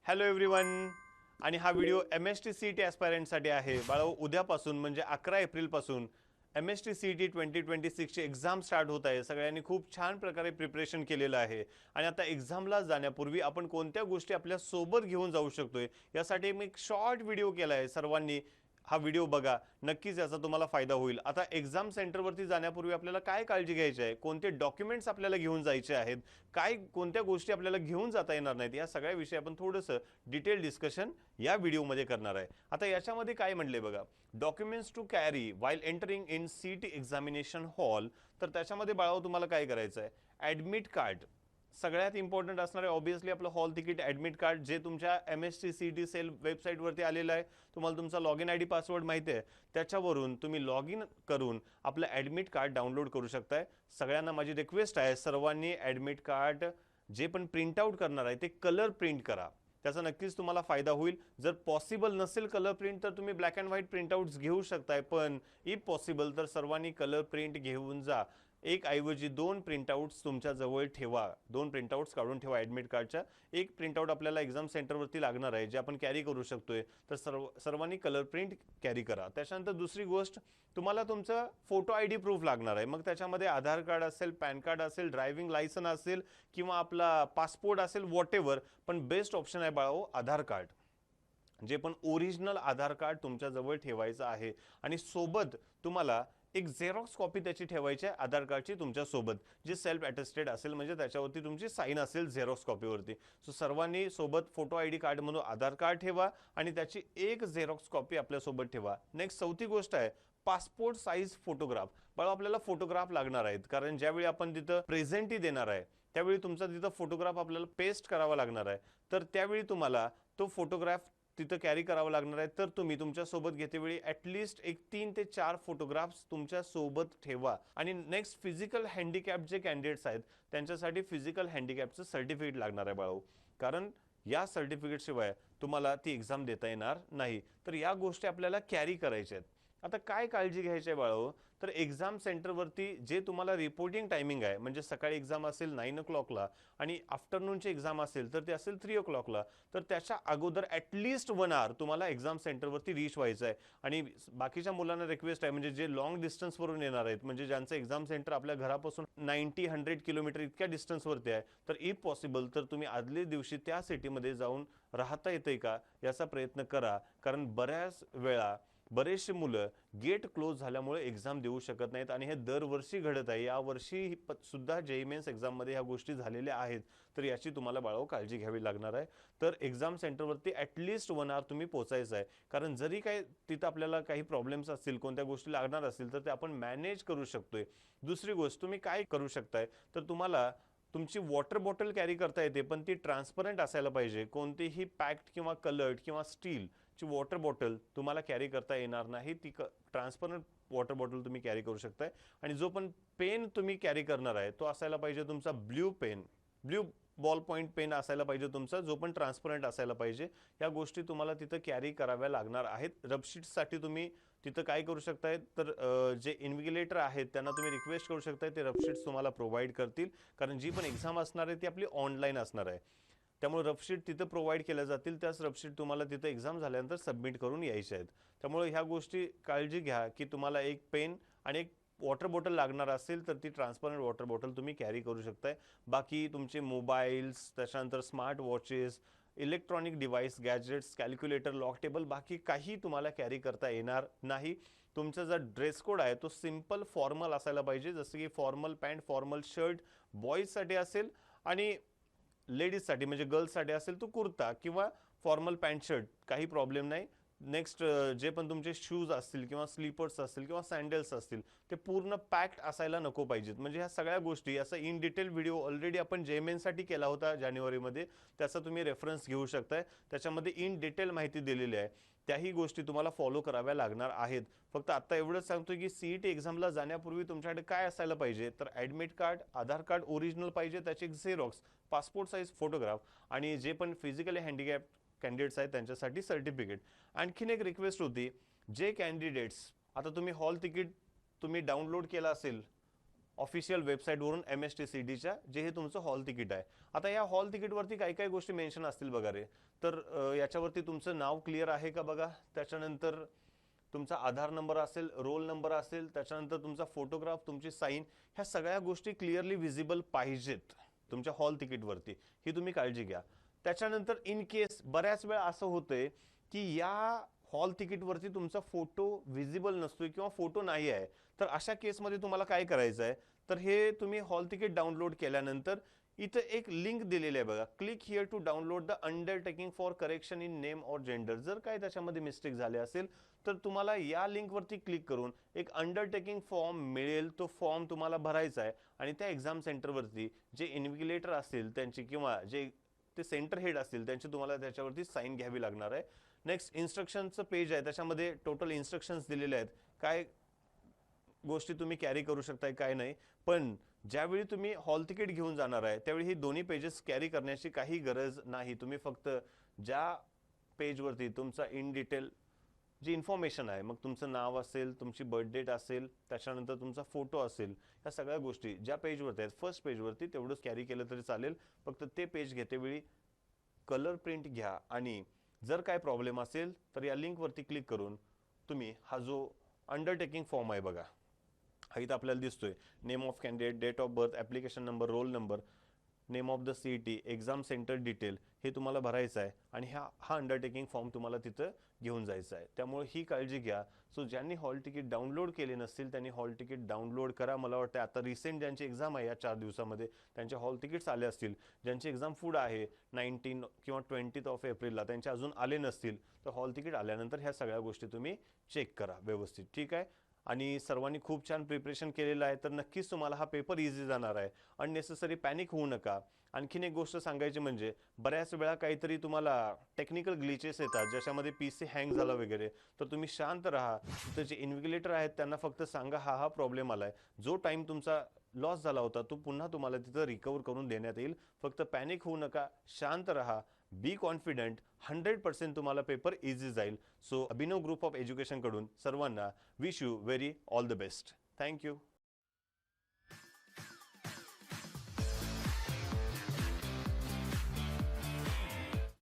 Hello everyone आणि हा video MST CET ॲस्पायरंटसाठी आहे. बाळो, उद्यापासून म्हणजे 11 एप्रिलपासून MST CET 2026 ची एक्झाम स्टार्ट होत आहे. सगळ्यांनी खूप छान प्रकारे प्रिपरेशन केलेलं आहे आणि आता एक्झामला जाण्यापूर्वी आपण कोणत्या गोष्टी आपल्या सोबत घेऊन जाऊ शकतोय यासाठी मी एक शॉर्ट व्हिडिओ केला आहे. सर्वांनी हा व्हिडिओ बघा, नक्कीच याचा तुम्हाला फायदा होईल. आता एक्झाम सेंटरवरती जाण्यापूर्वी आपल्याला काय काळजी घ्यायची आहे, कोणते डॉक्युमेंट्स आपल्याला घेऊन जायचे आहेत, काय कोणत्या गोष्टी आपल्याला घेऊन जाता येणार नाहीत, या सगळ्या विषयी आपण थोडंसं डिटेल डिस्कशन या व्हिडिओमध्ये करणार आहे. आता याच्यामध्ये काय म्हणले बघा, documents to carry while entering in CET examination hall. तर त्याच्यामध्ये बाळावर तुम्हाला काय करायचं आहे, ॲडमिट कार्ड सगळ्यात इम्पॉर्टंट असणार आहे. ऑब्व्हियसली आपलं हॉल तिकीट, ॲडमिट कार्ड जे तुमच्या MST CET सेल वेबसाईटवरती आलेलं आहे. तुम्हाला तुमचा लॉग इन ID पासवर्ड माहिती आहे, त्याच्यावरून तुम्ही लॉग इन करून आपलं ॲडमिट कार्ड डाउनलोड करू शकताय. सगळ्यांना माझी रिक्वेस्ट आहे, सर्वांनी ॲडमिट कार्ड जे पण प्रिंटआउट करणार आहे ते कलर प्रिंट करा. त्याचा नक्कीच तुम्हाला फायदा होईल. जर पॉसिबल नसेल कलर प्रिंट तर तुम्ही ब्लॅक अँड व्हाईट प्रिंटआउट्स घेऊ शकताय, पण इफ पॉसिबल तर सर्वांनी कलर प्रिंट घेऊन जा. एक ऐवजी दोन प्रिंटआउट्स तुमच्या जवळ ठेवा. दोन प्रिंटआउट्स काढून ठेवा ॲडमिट कार्डच्या. एक प्रिंटआउट आपल्याला एक्झाम सेंटरवरती लागणार आहे, जे आपण कॅरी करू शकतोय, तर सर्वांनी कलर प्रिंट कॅरी करा. त्याच्यानंतर दुसरी गोष्ट, तुम्हाला तुमचं फोटो ID प्रूफ लागणार आहे. मग त्याच्यामध्ये आधार कार्ड असेल, पॅन कार्ड असेल, ड्रायव्हिंग लायसन असेल किंवा आपला पासपोर्ट असेल, वॉट एव्हर. पण बेस्ट ऑप्शन आहे बाळाओ आधार कार्ड. जे पण ओरिजिनल आधार कार्ड तुमच्याजवळ ठेवायचं आहे आणि सोबत तुम्हाला एक झेरॉक्स कॉपी त्याची ठेवायची आहे आधार कार्डची तुमच्यासोबत, जे सेल्फ अटेस्टेड असेल, म्हणजे त्याच्यावरती तुमची साईन असेल झेरॉक्स कॉपीवरती. सो सर्वांनी सोबत फोटो ID कार्ड म्हणून आधार कार्ड ठेवा आणि त्याची एक झेरॉक्स कॉपी आपल्यासोबत ठेवा. नेक्स्ट चौथी गोष्ट आहे पासपोर्ट साईज फोटोग्राफ. बाळा, आपल्याला फोटोग्राफ लागणार आहेत, कारण ज्यावेळी आपण तिथं प्रेझेंटी देणार आहे त्यावेळी तुमचा तिथं फोटोग्राफ आपल्याला पेस्ट करावा लागणार आहे. तर त्यावेळी तुम्हाला तो फोटोग्राफ तिथं कॅरी करावं लागणार आहे. तर तुम्ही तुमच्या सोबत घेतेवेळी ॲटलिस्ट एक 3 ते 4 फोटोग्राफ्स तुमच्या सोबत ठेवा. आणि नेक्स्ट, फिजिकल हँडिकॅप जे कॅन्डिडेट्स आहेत त्यांच्यासाठी फिजिकल हँडिकॅपचं सर्टिफिकेट लागणार आहे बाळू, कारण या सर्टिफिकेटशिवाय तुम्हाला ती एक्झाम देता येणार नाही. तर या गोष्टी आपल्याला कॅरी करायच्या आहेत. आता काय काळजी घ्यायची आहे बाळो, तर एक्झाम सेंटरवरती जे तुम्हाला रिपोर्टिंग टायमिंग आहे, म्हणजे सकाळी एक्झाम असेल 9 o'clockला आणि आफ्टरनूनची एक्झाम असेल तर ते असेल 3 o'clockला. तर त्याच्या अगोदर ॲटलिस्ट 1 hour तुम्हाला एक्झाम सेंटरवरती रीच व्हायचं आहे. आणि बाकीच्या मुलांना रिक्वेस्ट आहे, म्हणजे जे लॉंग डिस्टन्सवरून येणार आहेत, म्हणजे ज्यांचं एक्झाम सेंटर आपल्या घरापासून 90-100 किलोमीटर इतक्या डिस्टन्सवरती आहे, तर इफ पॉसिबल तर तुम्ही आदल्या दिवशी त्या सिटीमध्ये जाऊन राहता येतंय का याचा प्रयत्न करा. कारण बऱ्याच वेळा बरेचसे मुलं गेट क्लोज झाल्यामुळे एक्झाम देऊ शकत नाहीत आणि हे दरवर्षी घडत आहे. यावर्षी सुद्धा JEE मेन्स एक्झाममध्ये ह्या गोष्टी झालेल्या आहेत. तर याची तुम्हाला बाळाओ काळजी घ्यावी लागणार आहे. तर एक्झाम सेंटरवरती ॲटलिस्ट 1 hour तुम्ही पोचायचं आहे, कारण जरी काही तिथं आपल्याला काही प्रॉब्लेम्स असतील, कोणत्या गोष्टी लागणार असतील, तर ते आपण मॅनेज करू शकतोय. दुसरी गोष्ट तुम्ही काय करू शकताय, तर तुम्हाला तुमची वॉटर बॉटल कॅरी करता येते, पण ती ट्रान्सपरंट असायला पाहिजे. कोणतीही पॅक्ड किंवा कलर्ड किंवा स्टीलची वॉटर बॉटल तुम्हाला कॅरी करता येणार नाही. ती ट्रान्सपरंट वॉटर बॉटल तुम्ही कॅरी करू शकताय. आणि जो पण पेन तुम्ही कॅरी करणार आहे तो असायला पाहिजे तुमचा blue pen, blue ball point pen असायला पाहिजे तुमचा, जो पण ट्रान्सपरंट असायला पाहिजे. या गोष्टी तुम्हाला तिथं कॅरी कराव्या लागणार आहेत. रबशीट्ससाठी तुम्ही तिथं काय करू शकताय, तर जे इन्व्हिजिलेटर आहेत त्यांना तुम्ही रिक्वेस्ट करू शकताय, ते रबशीट्स तुम्हाला प्रोव्हाइड करतील. कारण जी पण एक्झाम असणार आहे ती आपली ऑनलाईन असणार आहे, त्यामुळे रबशीट तिथं प्रोव्हाइड केल्या जातील. त्याच रबशीट तुम्हाला तिथं एक्झाम झाल्यानंतर सबमिट करून यायच्या आहेत. त्यामुळे ह्या गोष्टी काळजी घ्या की तुम्हाला एक पेन आणि एक वॉटर बॉटल लागणार असेल तर ती ट्रान्सपरंट वॉटर बॉटल तुम्ही कॅरी करू शकताय. बाकी तुमचे मोबाईल्स, त्याच्यानंतर smart watches, electronic device, gadgets, calculator, log table, बाकी काही तुम्हाला कॅरी करता येणार नाही. तुमचा जो ड्रेस कोड आहे तो सिम्पल फॉर्मल असायला पाहिजे, जसं की फॉर्मल पॅन्ट, फॉर्मल शर्ट बॉईजसाठी असेल आणि लेडीजसाठी म्हणजे गर्ल्ससाठी असेल तो कुर्ता किंवा फॉर्मल पॅन्ट शर्ट, काही प्रॉब्लेम नाही. नेक्स्ट, जे पण तुमचे शूज असतील किंवा स्लीपर्स असतील किंवा सँडल्स असतील ते पूर्ण पॅक्ड असायला नको पाहिजेत. म्हणजे ह्या सगळ्या गोष्टी, याचा इन डिटेल व्हिडिओ ऑलरेडी आपण JEE केला होता जानेवारीमध्ये, त्याचा तुम्ही रेफरन्स घेऊ शकताय. त्याच्यामध्ये इन डिटेल माहिती दिलेली आहे. त्याही गोष्टी तुम्हाला फॉलो कराव्या लागणार आहेत. फक्त आता एवढंच सांगतोय की CET एक्झामला जाण्यापूर्वी तुमच्याकडे काय असायला पाहिजे, तर ॲडमिट कार्ड, आधार कार्ड ओरिजिनल पाहिजे, त्याचे एक झेरॉक्स, पासपोर्ट साईज फोटोग्राफ आणि जे पण फिजिकली हँडिकॅप कॅन्डिडेट्स आहेत त्यांच्यासाठी सर्टिफिकेट. आणखीन एक रिक्वेस्ट होती, जे कॅन्डिडेट्स आता तुम्ही हॉल तिकीट तुम्ही डाउनलोड केला असेल ऑफिशियल वेबसाईटवरून MSTCTच्या, जे हे तुमचं हॉल तिकीट आहे. आता या हॉल तिकीटवरती काही काही गोष्टी मेन्शन असतील बघा रे. तर याच्यावरती तुमचं नाव क्लिअर आहे का बघा. त्याच्यानंतर तुमचा आधार नंबर असेल, रोल नंबर असेल, त्याच्यानंतर तुमचा फोटोग्राफ, तुमची साईन, ह्या सगळ्या गोष्टी क्लिअरली विजिबल पाहिजेत तुमच्या हॉल तिकीटवरती. ही तुम्ही काळजी घ्या. त्याच्यानंतर इन केस बऱ्याच वेळा असं होतंय की या हॉल तिकीटवरती तुमचा फोटो विजिबल नसतोय किंवा फोटो नाही आहे. तर अशा केसमध्ये तुम्हाला काय करायचं आहे, तर हे तुम्ही हॉल तिकीट डाउनलोड केल्यानंतर इथं एक लिंक दिलेली आहे बघा. Click here to download the undertaking for correction in name और जेंडर. जर काय त्याच्यामध्ये मिस्टेक झाले असेल तर तुम्हाला या लिंकवरती क्लिक करून एक अंडरटेकिंग फॉर्म मिळेल. तो फॉर्म तुम्हाला भरायचा आहे आणि त्या एक्झाम सेंटरवरती जे इन्व्हिजिलेटर असतील त्यांची किंवा जे ते सेंटर हेड असतील त्यांची तुम्हाला त्याच्यावरती साईन घ्यावी लागणार आहे. नेक्स्ट इन्स्ट्रक्शनचं पेज आहे, त्याच्यामध्ये टोटल इन्स्ट्रक्शन्स दिलेले आहेत, काय गोष्टी तुम्ही कॅरी करू शकताय काय नाही. पण ज्यावेळी तुम्ही हॉल तिकीट घेऊन जाणार आहे त्यावेळी ही दोन्ही पेजेस कॅरी करण्याची काही गरज नाही. तुम्ही फक्त ज्या पेजवरती तुमचा इन डिटेल जी इन्फॉर्मेशन आहे, मग तुमचं नाव असेल, तुमची बर्थ डेट असेल, त्याच्यानंतर तुमचा फोटो असेल, ह्या सगळ्या गोष्टी ज्या पेजवरती आहेत फर्स्ट पेजवरती तेवढंच कॅरी केलं तरी चालेल. फक्त ते पेज घेतेवेळी कलर प्रिंट घ्या आणि जर काय प्रॉब्लेम असेल तर या लिंकवरती क्लिक करून तुम्ही हा जो अंडरटेकिंग फॉर्म आहे बघा, हा इथं आपल्याला दिसतोय, name of candidate, date of birth, application number, roll number, name of the CET, exam centre detail, हे तुम्हाला भरायचं आहे आणि हा अंडरटेकिंग फॉर्म तुम्हाला तिथं घेऊन जायचा आहे. त्यामुळे ही काळजी घ्या. सो ज्यांनी हॉल तिकीट डाउनलोड केले नसतील त्यांनी हॉल तिकीट डाउनलोड करा. मला वाटतं आता रिसेंट ज्यांची एक्झाम आहे या 4 दिवसामध्ये त्यांचे हॉल तिकीट्स आले असतील. ज्यांची एक्झाम पुढे आहे 19 किंवा 20 एप्रिलला, त्यांचे अजून आले नसतील तर हॉल तिकीट आल्यानंतर ह्या सगळ्या गोष्टी तुम्ही चेक करा व्यवस्थित. ठीक आहे. आणि सर्वांनी खूप छान प्रिपरेशन केलेलं आहे तर नक्कीच तुम्हाला हा पेपर इझी जाणार आहे. अननेसेसरी पॅनिक होऊ नका. आणखीन एक गोष्ट सांगायची म्हणजे बऱ्याच वेळा काहीतरी तुम्हाला टेक्निकल ग्लिचेस येतात ज्याच्यामध्ये PC हँग झाला वगैरे, तर तुम्ही शांत राहा. तिथे जे इन्व्हिजिलेटर आहेत त्यांना फक्त सांगा हा प्रॉब्लेम आलाय. जो टाइम तुमचा लॉस झाला होता तो पुन्हा तुम्हाला तिथं रिकवर करून देण्यात येईल. फक्त पॅनिक होऊ नका, शांत राहा, बी कॉन्फिडंट. 100% तुम्हाला पेपर इझी जाईल. So Abhinav group of education कडून सर्वांना wish you very all the best. Thank you.